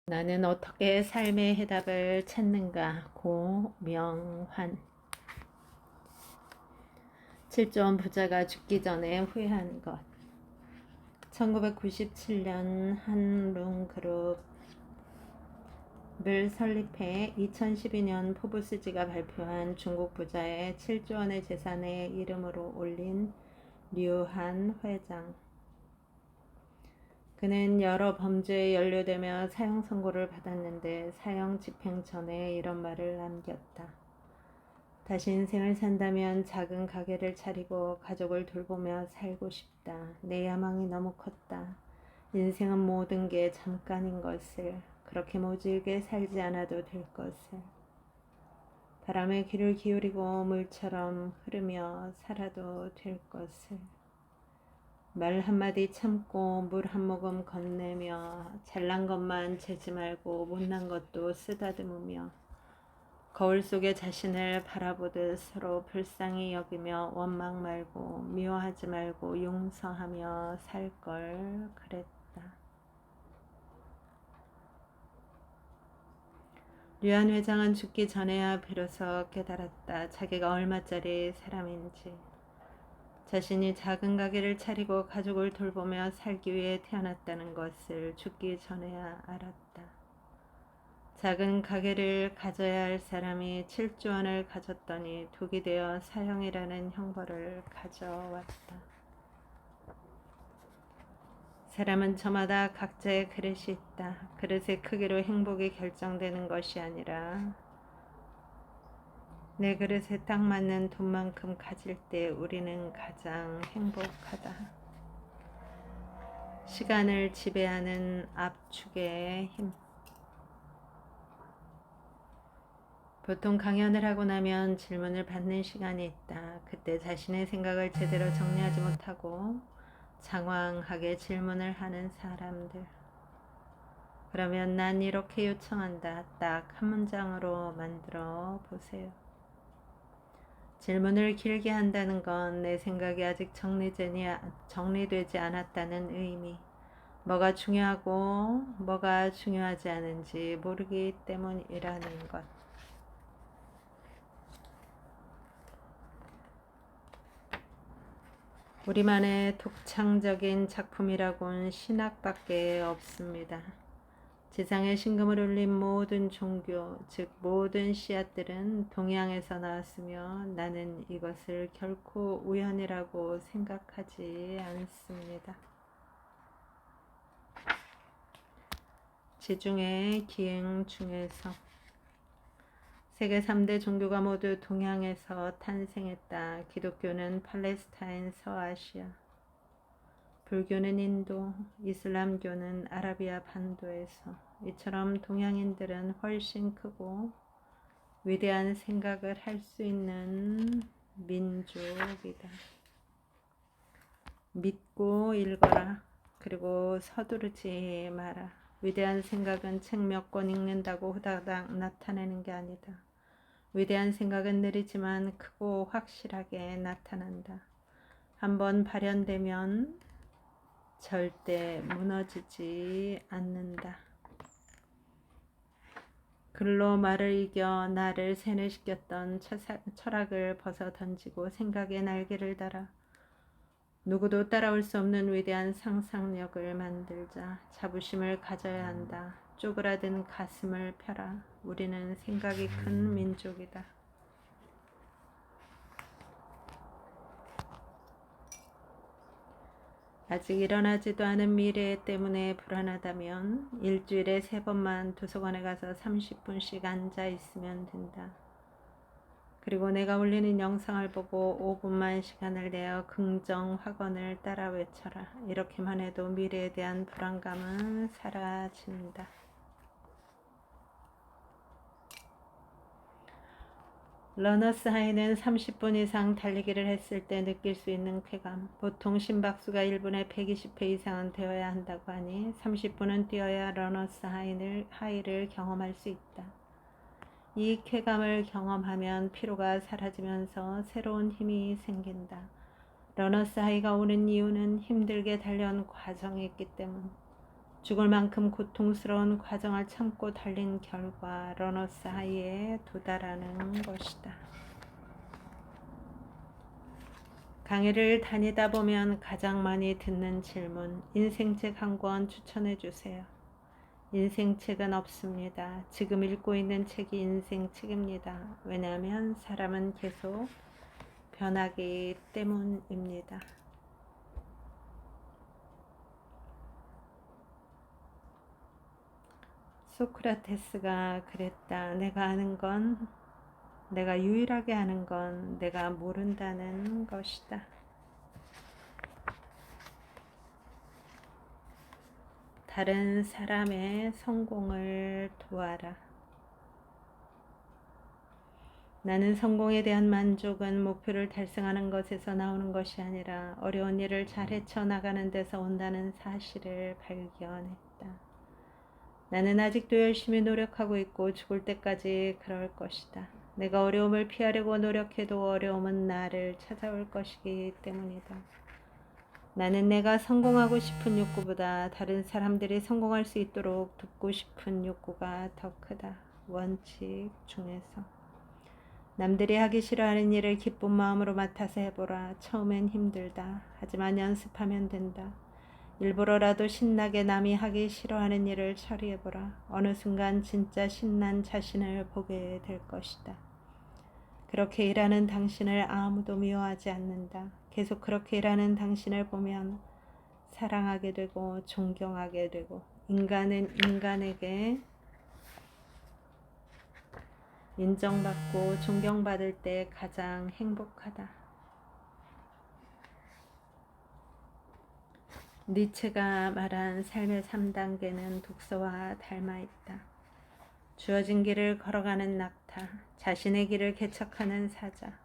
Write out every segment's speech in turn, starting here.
나는 어떻게 삶의 해답을 찾는가? 고명환. 7조 부자가 죽기 전에 후회하는 것. 1997년 한룽그룹을 설립해 2012년 포브스지가 발표한 중국 부자의 7조 원의 재산에 이름으로 올린 류한 회장. 그는 여러 범죄에 연루되며 사형 선고를 받았는데 사형 집행 전에 이런 말을 남겼다. 다시 인생을 산다면 작은 가게를 차리고 가족을 돌보며 살고 싶다. 내 야망이 너무 컸다. 인생은 모든 게 잠깐인 것을, 그렇게 모질게 살지 않아도 될 것을. 바람에 귀를 기울이고 물처럼 흐르며 살아도 될 것을. 말 한마디 참고 물 한 모금 건네며 잘난 것만 재지 말고 못난 것도 쓰다듬으며 거울 속에 자신을 바라보듯 서로 불쌍히 여기며 원망 말고 미워하지 말고 용서하며 살 걸 그랬다. 류한 회장은 죽기 전에야 비로소 깨달았다. 자기가 얼마짜리 사람인지. 자신이 작은 가게를 차리고 가족을 돌보며 살기 위해 태어났다는 것을 죽기 전에야 알았다. 작은 가게를 가져야 할 사람이 7조 원을 가졌더니 독이 되어 사형이라는 형벌을 가져왔다. 사람은 저마다 각자의 그릇이 있다. 그릇의 크기로 행복이 결정되는 것이 아니라 내 그릇에 딱 맞는 돈만큼 가질 때 우리는 가장 행복하다. 시간을 지배하는 압축의 힘. 보통 강연을 하고 나면 질문을 받는 시간이 있다. 그때 자신의 생각을 제대로 정리하지 못하고 장황하게 질문을 하는 사람들. 그러면 난 이렇게 요청한다. 딱 한 문장으로 만들어 보세요. 질문을 길게 한다는 건 내 생각이 아직 정리되지 않았다는 의미. 뭐가 중요하고 뭐가 중요하지 않은지 모르기 때문이라는 것. 우리만의 독창적인 작품이라곤 신학밖에 없습니다. 지상에 신금을 울린 모든 종교, 즉 모든 씨앗들은 동양에서 나왔으며 나는 이것을 결코 우연이라고 생각하지 않습니다. 지중해 기행 중에서 세계 3대 종교가 모두 동양에서 탄생했다. 기독교는 팔레스타인 서아시아, 불교는 인도, 이슬람교는 아라비아 반도에서. 이처럼 동양인들은 훨씬 크고 위대한 생각을 할 수 있는 민족이다. 믿고 읽어라. 그리고 서두르지 마라. 위대한 생각은 책 몇 권 읽는다고 후다닥 나타내는 게 아니다. 위대한 생각은 느리지만 크고 확실하게 나타난다. 한번 발현되면 절대 무너지지 않는다. 글로 말을 이겨 나를 세뇌시켰던 철학을 벗어 던지고 생각의 날개를 달아 누구도 따라올 수 없는 위대한 상상력을 만들자. 자부심을 가져야 한다. 쪼그라든 가슴을 펴라. 우리는 생각이 큰 민족이다. 아직 일어나지도 않은 미래 때문에 불안하다면 일주일에 3번만 도서관에 가서 30분씩 앉아 있으면 된다. 그리고 내가 올리는 영상을 보고 5분만 시간을 내어 긍정 확언을 따라 외쳐라. 이렇게만 해도 미래에 대한 불안감은 사라진다. 러너스 하이는 30분 이상 달리기를 했을 때 느낄 수 있는 쾌감. 보통 심박수가 1분에 120회 이상은 되어야 한다고 하니 30분은 뛰어야 러너스 하이를 경험할 수 있다. 이 쾌감을 경험하면 피로가 사라지면서 새로운 힘이 생긴다. 러너스 하이가 오는 이유는 힘들게 달려온 과정이 있기 때문. 죽을 만큼 고통스러운 과정을 참고 달린 결과 러너스 하이에 도달하는 것이다. 강의를 다니다 보면 가장 많이 듣는 질문, 인생책 한 권 추천해 주세요. 인생책은 없습니다. 지금 읽고 있는 책이 인생책입니다. 왜냐하면 사람은 계속 변하기 때문입니다. 소크라테스가 그랬다. 내가 아는 건, 내가 유일하게 아는 건 내가 모른다는 것이다. 다른 사람의 성공을 도와라. 나는 성공에 대한 만족은 목표를 달성하는 것에서 나오는 것이 아니라 어려운 일을 잘 헤쳐나가는 데서 온다는 사실을 발견했다. 나는 아직도 열심히 노력하고 있고 죽을 때까지 그럴 것이다. 내가 어려움을 피하려고 노력해도 어려움은 나를 찾아올 것이기 때문이다. 나는 내가 성공하고 싶은 욕구보다 다른 사람들이 성공할 수 있도록 돕고 싶은 욕구가 더 크다. 원칙 중에서 남들이 하기 싫어하는 일을 기쁜 마음으로 맡아서 해보라. 처음엔 힘들다. 하지만 연습하면 된다. 일부러라도 신나게 남이 하기 싫어하는 일을 처리해보라. 어느 순간 진짜 신난 자신을 보게 될 것이다. 그렇게 일하는 당신을 아무도 미워하지 않는다. 계속 그렇게 일하는 당신을 보면 사랑하게 되고 존경하게 되고 인간은 인간에게 인정받고 존경받을 때 가장 행복하다. 니체가 말한 삶의 3단계는 독서와 닮아있다. 주어진 길을 걸어가는 낙타, 자신의 길을 개척하는 사자,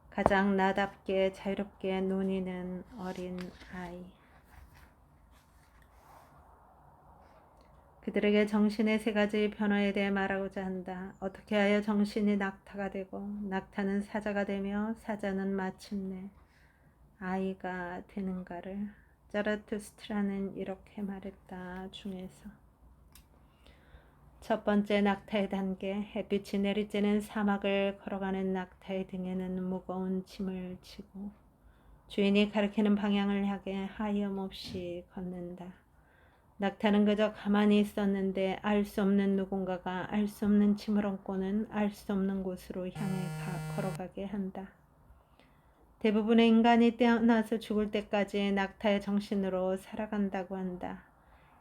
가장 나답게 자유롭게 논의는 어린 아이. 그들에게 정신의 3가지 변화에 대해 말하고자 한다. 어떻게 하여 정신이 낙타가 되고 낙타는 사자가 되며 사자는 마침내 아이가 되는가를. 자라투스트라는 이렇게 말했다. 중에서 첫 번째 낙타의 단계, 햇빛이 내리쬐는 사막을 걸어가는 낙타의 등에는 무거운 짐을 지고 주인이 가리키는 방향을 향해 하염없이 걷는다. 낙타는 그저 가만히 있었는데 알 수 없는 누군가가 알 수 없는 짐을 얹고는 알 수 없는 곳으로 향해 걸어가게 한다. 대부분의 인간이 태어나서 죽을 때까지 낙타의 정신으로 살아간다고 한다.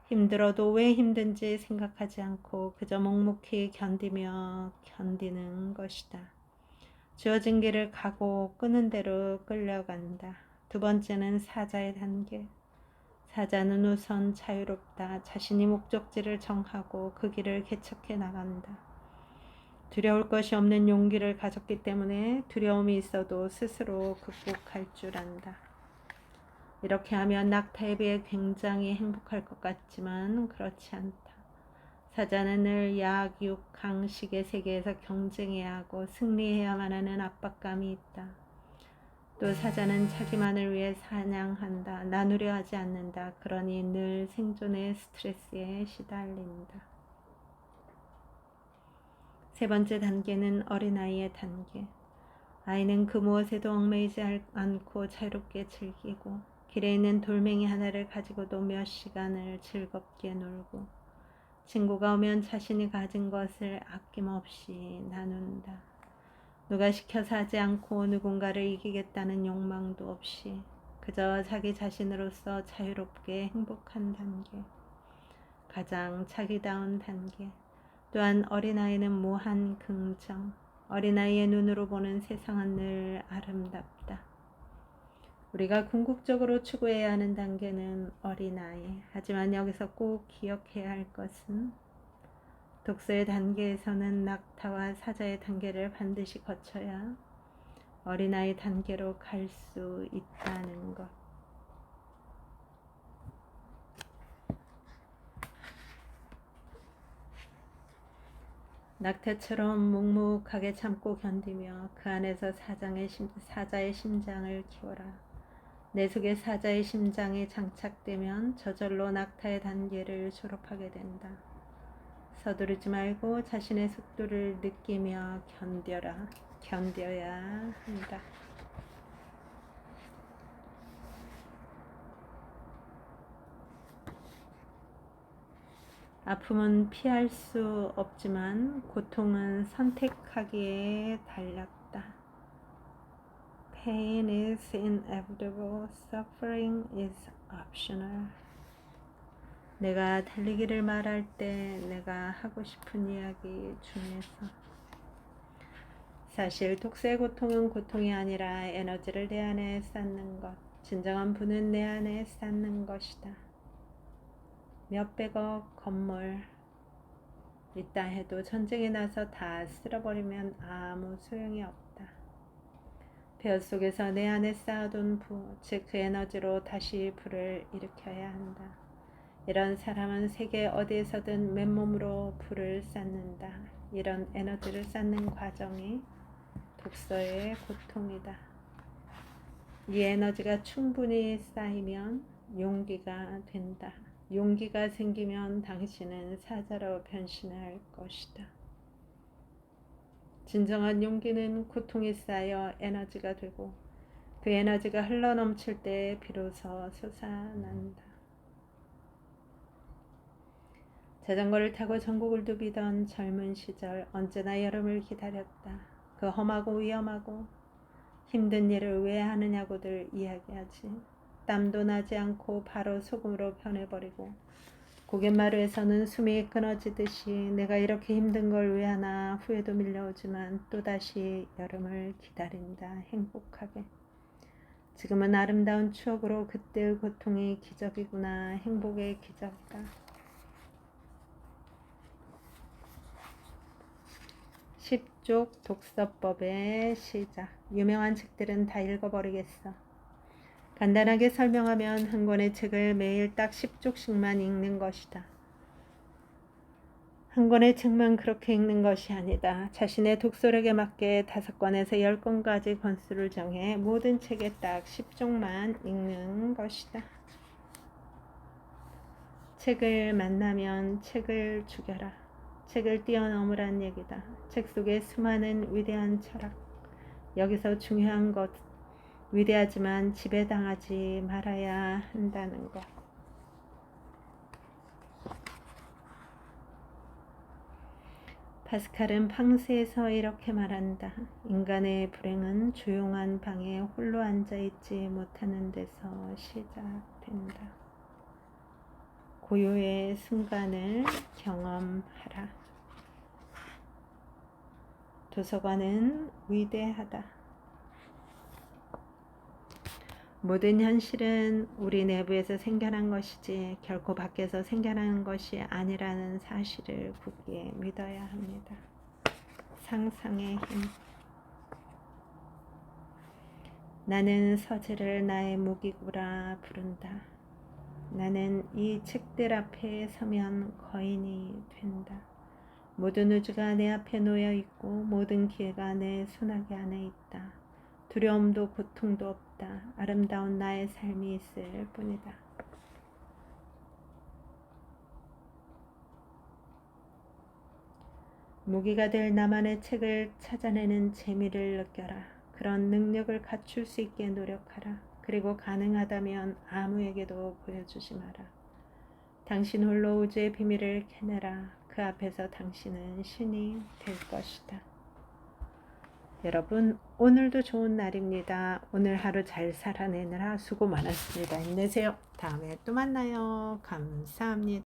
힘들어도 왜 힘든지 생각하지 않고 그저 묵묵히 견디며 견디는 것이다. 주어진 길을 가고 끄는 대로 끌려간다. 두 번째는 사자의 단계. 사자는 우선 자유롭다. 자신이 목적지를 정하고 그 길을 개척해 나간다. 두려울 것이 없는 용기를 가졌기 때문에 두려움이 있어도 스스로 극복할 줄 안다. 이렇게 하면 낙타에 비해 굉장히 행복할 것 같지만 그렇지 않다. 사자는 늘 약, 육, 강식의 세계에서 경쟁해야 하고 승리해야만 하는 압박감이 있다. 또 사자는 자기만을 위해 사냥한다. 나누려 하지 않는다. 그러니 늘 생존의 스트레스에 시달린다. 3번째 단계는 어린아이의 단계. 아이는 그 무엇에도 얽매이지 않고 자유롭게 즐기고 길에 있는 돌멩이 하나를 가지고도 몇 시간을 즐겁게 놀고 친구가 오면 자신이 가진 것을 아낌없이 나눈다. 누가 시켜서 하지 않고 누군가를 이기겠다는 욕망도 없이 그저 자기 자신으로서 자유롭게 행복한 단계. 가장 자기다운 단계. 또한 어린아이는 무한 긍정. 어린아이의 눈으로 보는 세상은 늘 아름답다. 우리가 궁극적으로 추구해야 하는 단계는 어린아이. 하지만 여기서 꼭 기억해야 할 것은 독서의 단계에서는 낙타와 사자의 단계를 반드시 거쳐야 어린아이 단계로 갈 수 있다는 것. 낙타처럼 묵묵하게 참고 견디며 그 안에서 사자의 심장을 키워라. 내 속에 사자의 심장이 장착되면 저절로 낙타의 단계를 졸업하게 된다. 서두르지 말고 자신의 속도를 느끼며 견뎌야 한다. 아픔은 피할 수 없지만 고통은 선택하기에 달렸다. Pain is inevitable, suffering is optional. 내가 달리기를 말할 때 내가 하고 싶은 이야기 중에서 사실 독서의 고통은 고통이 아니라 에너지를 내 안에 쌓는 것, 진정한 부는 내 안에 쌓는 것이다. 몇백억 건물 있다 해도 전쟁에 나서 다 쓸어버리면 아무 소용이 없다. 폐허 속에서 내 안에 쌓아둔 부, 즉 그 에너지로 다시 불을 일으켜야 한다. 이런 사람은 세계 어디에서든 맨몸으로 불을 쌓는다. 이런 에너지를 쌓는 과정이 독서의 고통이다. 이 에너지가 충분히 쌓이면 용기가 된다. 용기가 생기면 당신은 사자로 변신할 것이다. 진정한 용기는 고통이 쌓여 에너지가 되고 그 에너지가 흘러넘칠 때 비로소 솟아난다. 자전거를 타고 전국을 누비던 젊은 시절 언제나 여름을 기다렸다. 그 험하고 위험하고 힘든 일을 왜 하느냐고들 이야기하지. 땀도 나지 않고 바로 소금으로 변해버리고 고갯마루에서는 숨이 끊어지듯이 내가 이렇게 힘든 걸 왜 하나 후회도 밀려오지만 또다시 여름을 기다린다. 행복하게. 지금은 아름다운 추억으로 그때의 고통이 기적이구나. 행복의 기적이다. 10쪽 독서법의 시작. 유명한 책들은 다 읽어버리겠어. 간단하게 설명하면 한 권의 책을 매일 딱 10쪽씩만 읽는 것이다. 한 권의 책만 그렇게 읽는 것이 아니다. 자신의 독서력에 맞게 5권에서 10권까지 권수를 정해 모든 책에 딱 10쪽만 읽는 것이다. 책을 만나면 책을 죽여라. 책을 뛰어넘으란 얘기다. 책 속에 수많은 위대한 철학. 여기서 중요한 것, 위대하지만 지배당하지 말아야 한다는 것. 파스칼은 팡스에서 이렇게 말한다. 인간의 불행은 조용한 방에 홀로 앉아있지 못하는 데서 시작된다. 고요의 순간을 경험하라. 도서관은 위대하다. 모든 현실은 우리 내부에서 생겨난 것이지 결코 밖에서 생겨나는 것이 아니라는 사실을 굳게 믿어야 합니다. 상상의 힘. 나는 서재를 나의 무기고라 부른다. 나는 이 책들 앞에 서면 거인이 된다. 모든 우주가 내 앞에 놓여 있고 모든 기회가 내 손아귀 안에 있다. 두려움도 고통도 없다. 아름다운 나의 삶이 있을 뿐이다. 무기가 될 나만의 책을 찾아내는 재미를 느껴라. 그런 능력을 갖출 수 있게 노력하라. 그리고 가능하다면 아무에게도 보여주지 마라. 당신 홀로 우주의 비밀을 캐내라. 그 앞에서 당신은 신이 될 것이다. 여러분, 오늘도 좋은 날입니다. 오늘 하루 잘 살아내느라 수고 많았습니다. 힘내세요. 다음에 또 만나요. 감사합니다.